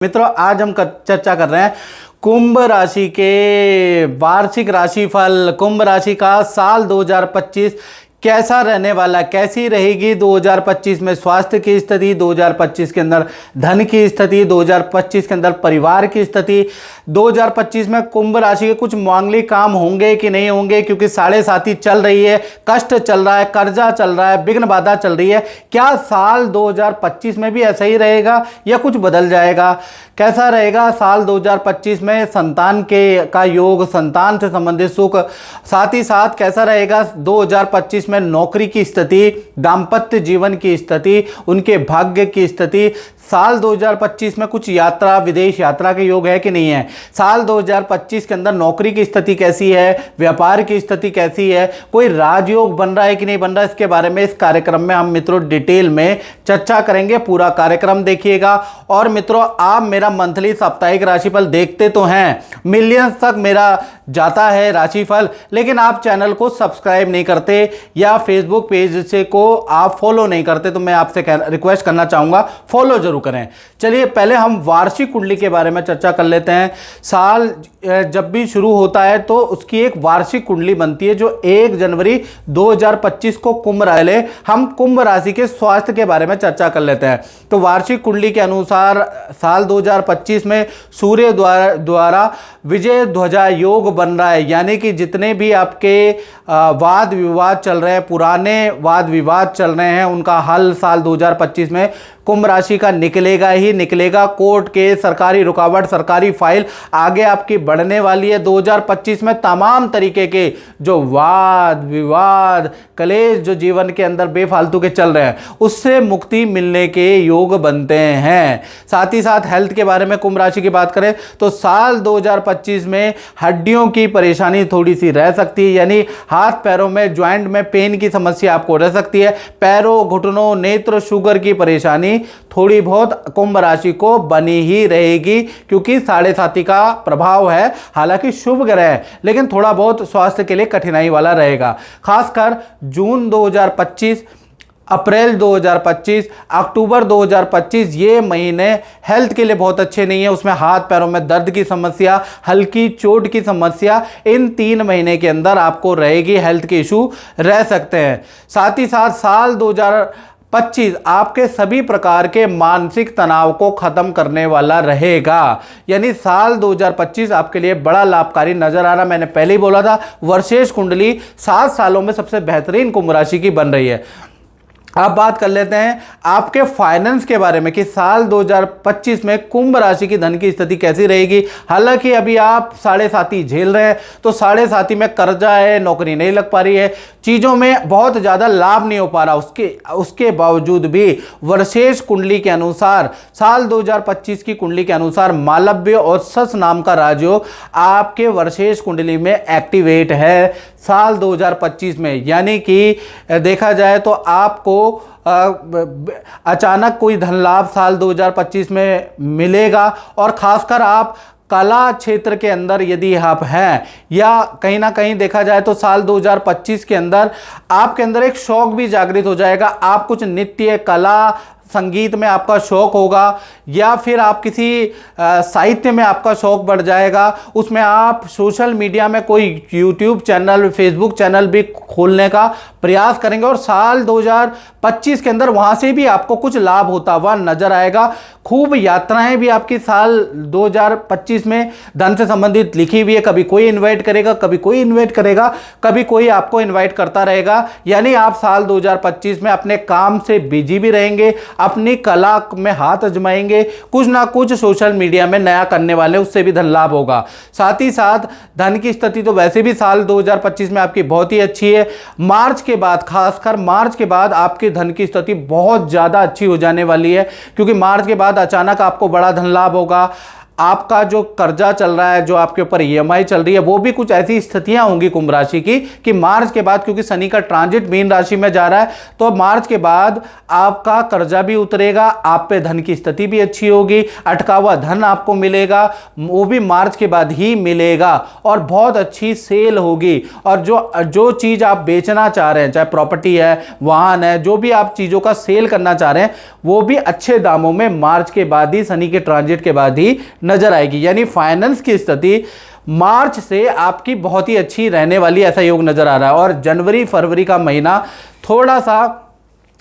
मित्रों, आज हम चर्चा कर रहे हैं कुंभ राशि के वार्षिक राशिफल। कुंभ राशि का साल 2025 कैसा रहने वाला, कैसी रहेगी 2025 में स्वास्थ्य की स्थिति, 2025 के अंदर धन की स्थिति, 2025 के अंदर परिवार की स्थिति, 2025 में कुंभ राशि के कुछ मांगलिक काम होंगे कि नहीं होंगे, क्योंकि साढ़े साथी चल रही है, कष्ट चल रहा है, कर्जा चल रहा है, विघ्न बाधा चल रही है। क्या साल 2025 में भी ऐसा ही रहेगा या कुछ बदल जाएगा? कैसा रहेगा साल 2025 में? संतान का योग, संतान से संबंधित सुख, साथ ही साथ कैसा रहेगा 2025 में नौकरी की स्थिति, दाम्पत्य जीवन की स्थिति, उनके भाग्य की स्थिति। साल 2025 में कुछ यात्रा, विदेश यात्रा के योग है कि नहीं है? साल 2025 के अंदर नौकरी की स्थिति कैसी है, व्यापार की स्थिति कैसी है, कोई राजयोग बन रहा है कि नहीं बन रहा है, इसके बारे में इस कार्यक्रम में हम मित्रों डिटेल में चर्चा करेंगे। पूरा कार्यक्रम देखिएगा। और मित्रों, आप मेरा मंथली साप्ताहिक राशिफल देखते तो हैं, मिलियंस तक मेरा जाता है राशिफल, लेकिन आप चैनल को सब्सक्राइब नहीं करते या फेसबुक पेज से को आप फॉलो नहीं करते, तो मैं आपसे रिक्वेस्ट करना चाहूंगा फॉलो जरूर करें। चलिए पहले हम वार्षिक कुंडली के बारे में चर्चा कर लेते हैं। साल जब भी शुरू होता है तो उसकी एक वार्षिक कुंडली बनती है जो 1 जनवरी 2025 को कुंभ राशि, हम कुंभ राशि के स्वास्थ्य के बारे में चर्चा कर लेते हैं। तो वार्षिक कुंडली के अनुसार साल 2025 में सूर्य द्वारा विजय ध्वजा योग बन रहा है, यानी कि जितने भी आपके वाद विवाद चल रहे हैं, पुराने वाद विवाद चल रहे हैं, उनका हल साल 2025 में कुंभ राशि का निकलेगा ही निकलेगा। कोर्ट के सरकारी रुकावट, सरकारी फाइल आगे आपकी बढ़ने वाली है। 2025 में तमाम तरीके के जो वाद विवाद, कलेश जो जीवन के अंदर बेफालतू के चल रहे हैं, उससे मुक्ति मिलने के योग बनते हैं। साथ ही साथ हेल्थ के बारे में कुंभ राशि की बात करें तो साल 2025 में हड्डियों की परेशानी थोड़ी सी रह सकती है, यानी हाथ पैरों में ज्वाइंट में पेन की समस्या आपको रह सकती है। पैरों, घुटनों, नेत्र, शुगर की परेशानी थोड़ी बहुत कुंभ राशि को बनी ही रहेगी, क्योंकि साढ़े साथी का प्रभाव है। हालांकि शुभ ग्रह है, लेकिन थोड़ा बहुत स्वास्थ्य के लिए कठिनाई वाला रहेगा। खासकर जून 2025, अप्रैल 2025, अक्टूबर 2025 ये महीने हेल्थ के लिए बहुत अच्छे नहीं है। उसमें हाथ पैरों में दर्द की समस्या, हल्की चोट की समस्या इन 3 महीने के अंदर आपको रहेगी, हेल्थ के इशू रह सकते हैं। साथ ही साथ साल 2025 आपके सभी प्रकार के मानसिक तनाव को खत्म करने वाला रहेगा, यानी साल 2025 आपके लिए बड़ा लाभकारी नजर आ रहा। मैंने पहले ही बोला था, वर्षेश कुंडली 7 सालों में सबसे बेहतरीन कुंभ राशि की बन रही है। अब बात कर लेते हैं आपके फाइनेंस के बारे में कि साल 2025 में कुंभ राशि की धन की स्थिति कैसी रहेगी। हालांकि अभी आप साढ़े साथी झेल रहे हैं, तो साढ़े साथी में कर्जा है, नौकरी नहीं लग पा रही है, चीज़ों में बहुत ज़्यादा लाभ नहीं हो पा रहा। उसके बावजूद भी वर्षेश कुंडली के अनुसार, साल 2025 की कुंडली के अनुसार मालव्य और सस नाम का राजयोग आपके वर्षेश कुंडली में एक्टिवेट है साल 2025 में। यानी कि देखा जाए तो आपको अचानक कोई धन लाभ साल 2025 में मिलेगा। और खासकर आप कला क्षेत्र के अंदर यदि आप हैं, या कहीं ना कहीं देखा जाए तो साल 2025 के अंदर आपके अंदर एक शौक भी जागृत हो जाएगा। आप कुछ नृत्य, कला, संगीत में आपका शौक होगा, या फिर आप किसी साहित्य में आपका शौक बढ़ जाएगा। उसमें आप सोशल मीडिया में कोई यूट्यूब चैनल, फेसबुक चैनल भी खोलने का प्रयास करेंगे, और साल 2025 के अंदर वहाँ से भी आपको कुछ लाभ होता हुआ नजर आएगा। खूब यात्राएं भी आपकी साल 2025 में धन से संबंधित लिखी हुई है। कभी कोई इन्वाइट करेगा, कभी कोई इन्वाइट करेगा, कभी कोई आपको इन्वाइट करता रहेगा। यानी आप साल 2025 में अपने काम से बिजी भी रहेंगे, अपनी कला में हाथ आजमाएंगे, कुछ ना कुछ सोशल मीडिया में नया करने वाले, उससे भी धन लाभ होगा। साथ ही साथ धन की स्थिति तो वैसे भी साल 2025 में आपकी बहुत ही अच्छी है। मार्च के बाद, खासकर मार्च के बाद आपकी धन की स्थिति बहुत ज़्यादा अच्छी हो जाने वाली है, क्योंकि मार्च के बाद अचानक आपको बड़ा धन लाभ होगा। आपका जो कर्जा चल रहा है, जो आपके ऊपर ईएमआई चल रही है, वो भी कुछ ऐसी स्थितियां होंगी कुंभ राशि की कि मार्च के बाद, क्योंकि शनि का ट्रांजिट मीन राशि में जा रहा है, तो मार्च के बाद आपका कर्जा भी उतरेगा, आप पे धन की स्थिति भी अच्छी होगी, अटका हुआ धन आपको मिलेगा, वो भी मार्च के बाद ही मिलेगा और बहुत अच्छी सेल होगी। और जो चीज आप बेचना चाह रहे हैं, चाहे प्रॉपर्टी है, वाहन है, जो भी आप चीजों का सेल करना चाह रहे हैं, वो भी अच्छे दामों में मार्च के बाद ही, शनि के ट्रांजिट के बाद ही नजर आएगी। यानी फाइनेंस की स्थिति मार्च से आपकी बहुत ही अच्छी रहने वाली, ऐसा योग नजर आ रहा है। और जनवरी फरवरी का महीना थोड़ा सा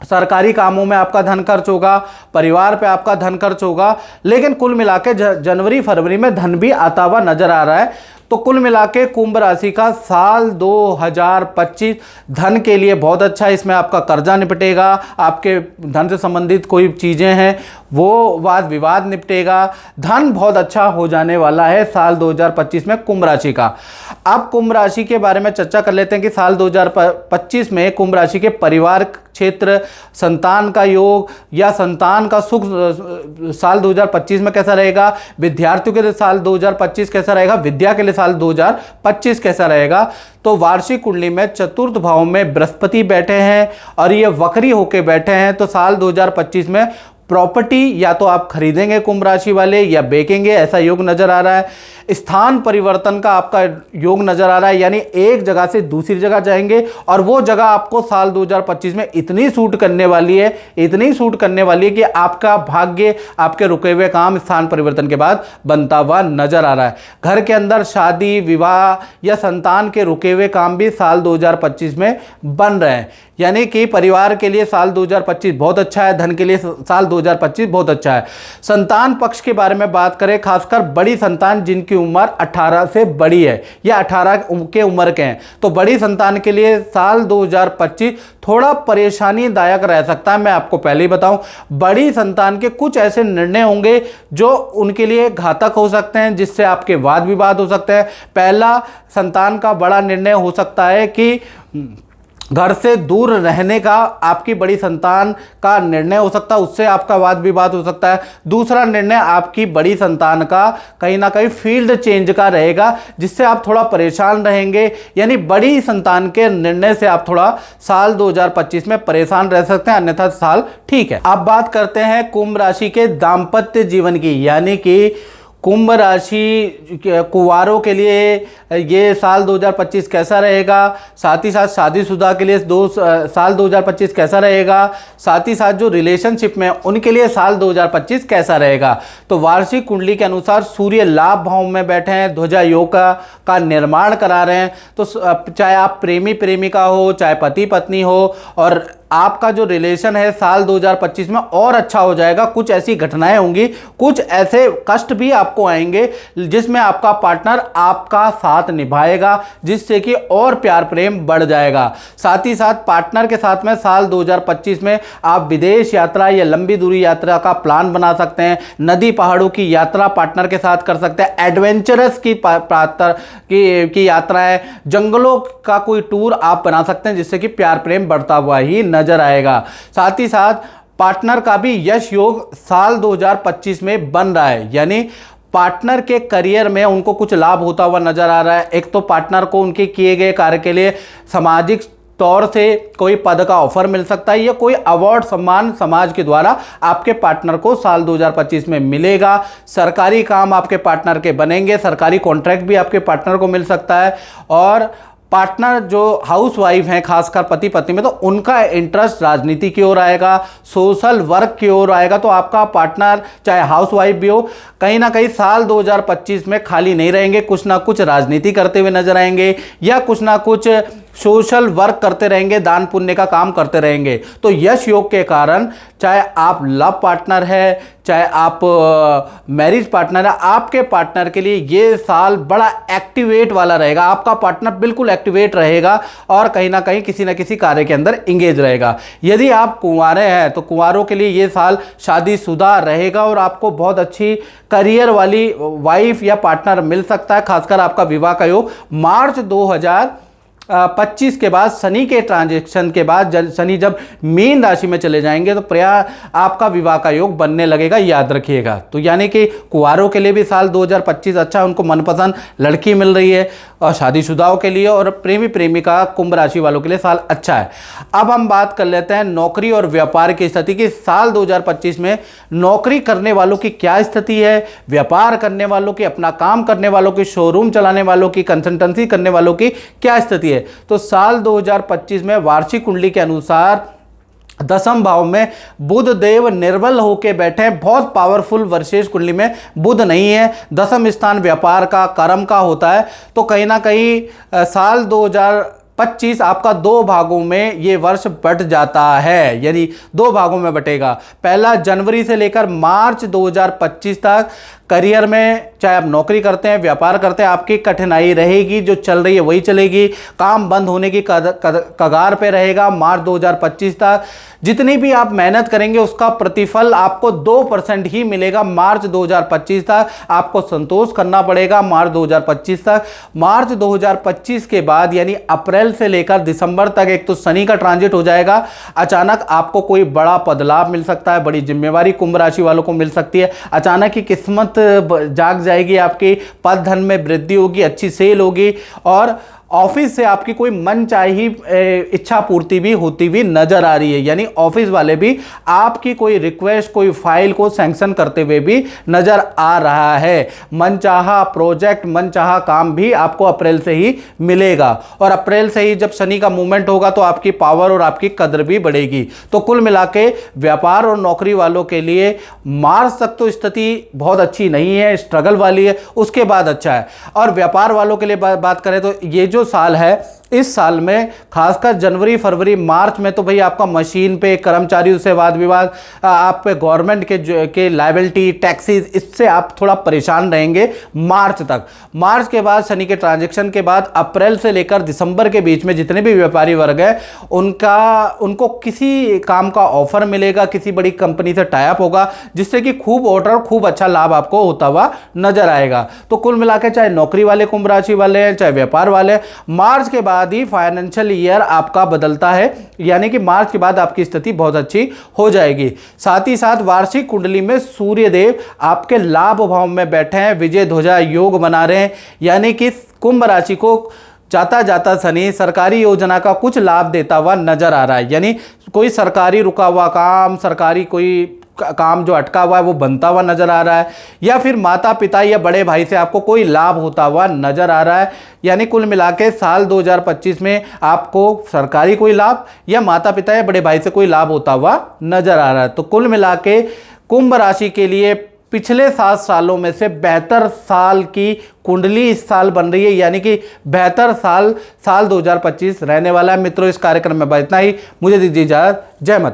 सरकारी कामों में आपका धन खर्च होगा, परिवार पे आपका धन खर्च होगा, लेकिन कुल मिला के जनवरी फरवरी में धन भी आता हुआ नजर आ रहा है। तो कुल मिला के कुंभ राशि का साल 2025 धन के लिए बहुत अच्छा है। इसमें आपका कर्जा निपटेगा, आपके धन से संबंधित कोई चीज़ें हैं वो वाद विवाद निपटेगा, धन बहुत अच्छा हो जाने वाला है साल 2025 में कुंभ राशि का। अब कुंभ राशि के बारे में चर्चा कर लेते हैं कि साल 2025 में कुंभ राशि के परिवार क्षेत्र, संतान का योग या संतान का सुख साल 2025 में कैसा रहेगा, विद्यार्थियों के लिए साल 2025 कैसा रहेगा, विद्या के लिए साल 2025 कैसा रहेगा। तो वार्षिक कुंडली में चतुर्थ भाव में बृहस्पति बैठे हैं और ये वक्री होके बैठे हैं, तो साल 2025 में प्रॉपर्टी या तो आप खरीदेंगे कुंभ राशि वाले या बेचेंगे, ऐसा योग नजर आ रहा है। स्थान परिवर्तन का आपका योग नजर आ रहा है, यानी एक जगह से दूसरी जगह जाएंगे और वो जगह आपको साल 2025 में इतनी सूट करने वाली है, इतनी सूट करने वाली है कि आपका भाग्य, आपके रुके हुए काम स्थान परिवर्तन के बाद बनता हुआ नजर आ रहा है। घर के अंदर शादी, विवाह या संतान के रुके हुए काम भी साल 2025 में बन रहे हैं, यानी कि परिवार के लिए साल 2025 बहुत अच्छा है, धन के लिए साल 2025 बहुत अच्छा है। संतान पक्ष के बारे में बात करें, खासकर बड़ी संतान जिनकी उम्र 18 से बड़ी है या 18 के उम्र के हैं, तो बड़ी संतान के लिए साल 2025 थोड़ा परेशानीदायक रह सकता है। मैं आपको पहले ही बताऊं, बड़ी संतान के कुछ ऐसे निर्णय होंगे जो उनके लिए घातक हो सकते हैं, जिससे आपके वाद विवाद हो सकते हैं। पहला, संतान का बड़ा निर्णय हो सकता है कि घर से दूर रहने का आपकी बड़ी संतान का निर्णय हो सकता है, उससे आपका वाद विवाद हो सकता है। दूसरा निर्णय आपकी बड़ी संतान का कहीं ना कहीं फील्ड चेंज का रहेगा, जिससे आप थोड़ा परेशान रहेंगे, यानी बड़ी संतान के निर्णय से आप थोड़ा साल 2025 में परेशान रह सकते हैं, अन्यथा साल ठीक है। अब बात करते हैं कुंभ राशि के दाम्पत्य जीवन की, यानी कि कुंभ राशि कुंवारों के लिए ये साल 2025 कैसा रहेगा, साथ ही साथ शादीशुदा के लिए साल 2025 कैसा रहेगा, साथ ही साथ जो रिलेशनशिप में उनके लिए साल 2025 कैसा रहेगा। तो वार्षिक कुंडली के अनुसार सूर्य लाभ भाव में बैठे हैं, ध्वजा योग का निर्माण करा रहे हैं। तो चाहे आप प्रेमी प्रेमिका हो, चाहे पति पत्नी हो, और आपका जो रिलेशन है साल 2025 में और अच्छा हो जाएगा। कुछ ऐसी घटनाएं होंगी, कुछ ऐसे कष्ट भी आपको आएंगे जिसमें आपका पार्टनर आपका साथ निभाएगा, जिससे कि और प्यार प्रेम बढ़ जाएगा। साथ ही साथ पार्टनर के साथ में साल 2025 में आप विदेश यात्रा या लंबी दूरी यात्रा का प्लान बना सकते हैं, नदी पहाड़ों की यात्रा पार्टनर के साथ कर सकते हैं, एडवेंचरस की यात्राएं, जंगलों का कोई टूर आप बना सकते हैं, जिससे कि प्यार प्रेम बढ़ता हुआ ही नजर आएगा। साथ ही साथ पार्टनर का भी यश योग साल 2025 में बन रहा है, यानी पार्टनर के करियर में उनको कुछ लाभ होता हुआ नजर आ रहा है। एक तो पार्टनर को उनके किए गए कार्य के लिए सामाजिक तौर से कोई पद का ऑफर मिल सकता है, या कोई अवार्ड सम्मान समाज के द्वारा आपके पार्टनर को साल 2025 में मिलेगा। सरकारी काम आपके पार्टनर के बनेंगे, सरकारी कॉन्ट्रैक्ट भी आपके पार्टनर को मिल सकता है। और पार्टनर जो हाउस वाइफ हैं, खासकर पति पत्नी में, तो उनका इंटरेस्ट राजनीति की ओर आएगा, सोशल वर्क की ओर आएगा। तो आपका पार्टनर चाहे हाउस वाइफ भी हो, कहीं ना कहीं साल 2025 में खाली नहीं रहेंगे, कुछ ना कुछ राजनीति करते हुए नजर आएंगे, या कुछ ना कुछ सोशल वर्क करते रहेंगे, दान पुण्य का काम करते रहेंगे। तो यश योग के कारण चाहे आप लव पार्टनर है, चाहे आप मैरिज पार्टनर है, आपके पार्टनर के लिए ये साल बड़ा एक्टिवेट वाला रहेगा। आपका पार्टनर बिल्कुल एक्टिवेट रहेगा और कहीं ना कहीं किसी न किसी कार्य के अंदर इंगेज रहेगा। यदि आप कुंवारे हैं तो कुंवारों के लिए ये साल शादीशुदा रहेगा और आपको बहुत अच्छी करियर वाली वाइफ या पार्टनर मिल सकता है। खासकर आपका विवाह का योग मार्च 25 के बाद शनि के ट्रांजेक्शन के बाद शनि जब मीन राशि में चले जाएंगे तो प्राय आपका विवाह का योग बनने लगेगा, याद रखिएगा। तो यानी कि कुंवारों के लिए भी साल 2025 अच्छा है, उनको मनपसंद लड़की मिल रही है, और शादीशुदाओं के लिए और प्रेमी प्रेमिका कुंभ राशि वालों के लिए साल अच्छा है। अब हम बात कर लेते हैं नौकरी और व्यापार की स्थिति की। साल 2025 में नौकरी करने वालों की क्या स्थिति है, व्यापार करने वालों की, अपना काम करने वालों की, शोरूम चलाने वालों की, कंसल्टेंसी करने वालों की क्या स्थिति है। तो साल 2025 में वार्षिक कुंडली के अनुसार 10वें भाव में बुध देव निर्बल होके बैठे हैं, बहुत पावरफुल वर्षेश कुंडली में बुध नहीं है। 10वां स्थान व्यापार का, कर्म का होता है। तो कहीं ना कहीं साल 2025 आपका 2 भागों में ये वर्ष बट जाता है, यानी 2 भागों में बटेगा। पहला जनवरी से लेकर मार्च 2025 तक करियर में, चाहे आप नौकरी करते हैं, व्यापार करते हैं, आपकी कठिनाई रहेगी, जो चल रही है वही चलेगी, काम बंद होने की कगार पे रहेगा मार्च 2025 तक। जितनी भी आप मेहनत करेंगे उसका प्रतिफल आपको 2% ही मिलेगा मार्च 2025 तक। आपको संतोष करना पड़ेगा मार्च 2025 तक। मार्च 2025 के बाद यानी अप्रैल से लेकर दिसंबर तक एक तो शनि का ट्रांजिट हो जाएगा, अचानक आपको कोई बड़ा पदलाभ मिल सकता है, बड़ी जिम्मेवारी कुंभ राशि वालों को मिल सकती है, अचानक ही किस्मत जाग जाएगी, आपकी पद धन में वृद्धि होगी, अच्छी सेल होगी, और ऑफिस से आपकी कोई मनचाही इच्छा पूर्ति भी होती हुई नजर आ रही है। यानी ऑफिस वाले भी आपकी कोई रिक्वेस्ट, कोई फाइल को सैंक्शन करते हुए भी नजर आ रहा है। मनचाहा प्रोजेक्ट, मनचाहा काम भी आपको अप्रैल से ही मिलेगा, और अप्रैल से ही जब शनि का मूवमेंट होगा तो आपकी पावर और आपकी कदर भी बढ़ेगी। तो कुल मिला के व्यापार और नौकरी वालों के लिए मार्च तक तो स्थिति बहुत अच्छी नहीं है, स्ट्रगल वाली है, उसके बाद अच्छा है। और व्यापार वालों के लिए बात करें तो ये जो साल है, इस साल में खासकर जनवरी फरवरी मार्च में तो भाई आपका मशीन पे, कर्मचारियों से वाद विवाद, आप पे गवर्नमेंट के लायबिलिटी, टैक्सेस, इससे आप थोड़ा परेशान रहेंगे मार्च तक। मार्च के बाद शनि के ट्रांजैक्शन के बाद अप्रैल से लेकर दिसंबर के बीच में जितने भी व्यापारी वर्ग है उनको किसी काम का ऑफर मिलेगा, किसी बड़ी कंपनी से टाई अप होगा, जिससे कि खूब ऑर्डर, खूब अच्छा लाभ आपको होता हुआ नजर आएगा। तो कुल मिलाकर चाहे नौकरी वाले कुंभ राशि वाले हैं, चाहे व्यापार वाले, मार्च के बाद ही फाइनेंशियल ईयर आपका बदलता है, यानी कि मार्च के बाद आपकी स्थिति बहुत अच्छी हो जाएगी। साथ ही साथ वार्षिक कुंडली में सूर्य देव आपके लाभ भाव में बैठे हैं, विजय ध्वजा योग बना रहे हैं, यानी कि कुंभ राशि को जाता जाता शनि सरकारी योजना का कुछ लाभ देता हुआ नजर आ रहा है। यानी कोई सरकारी रुका हुआ काम, सरकारी कोई काम जो अटका हुआ है वो बनता हुआ नजर आ रहा है, या फिर माता पिता या बड़े भाई से आपको कोई लाभ होता हुआ नजर आ रहा है। यानी कुल मिला के साल 2025 में आपको सरकारी कोई लाभ या माता पिता या बड़े भाई से कोई लाभ होता हुआ नजर आ रहा है। तो कुल मिला के कुंभ राशि के लिए पिछले 7 सालों में से बेहतर साल की कुंडली इस साल बन रही है, यानी कि बेहतर साल 2025 रहने वाला है। मित्रों, इस कार्यक्रम में इतना ही, मुझे दीजिए इजाजत। जय माता।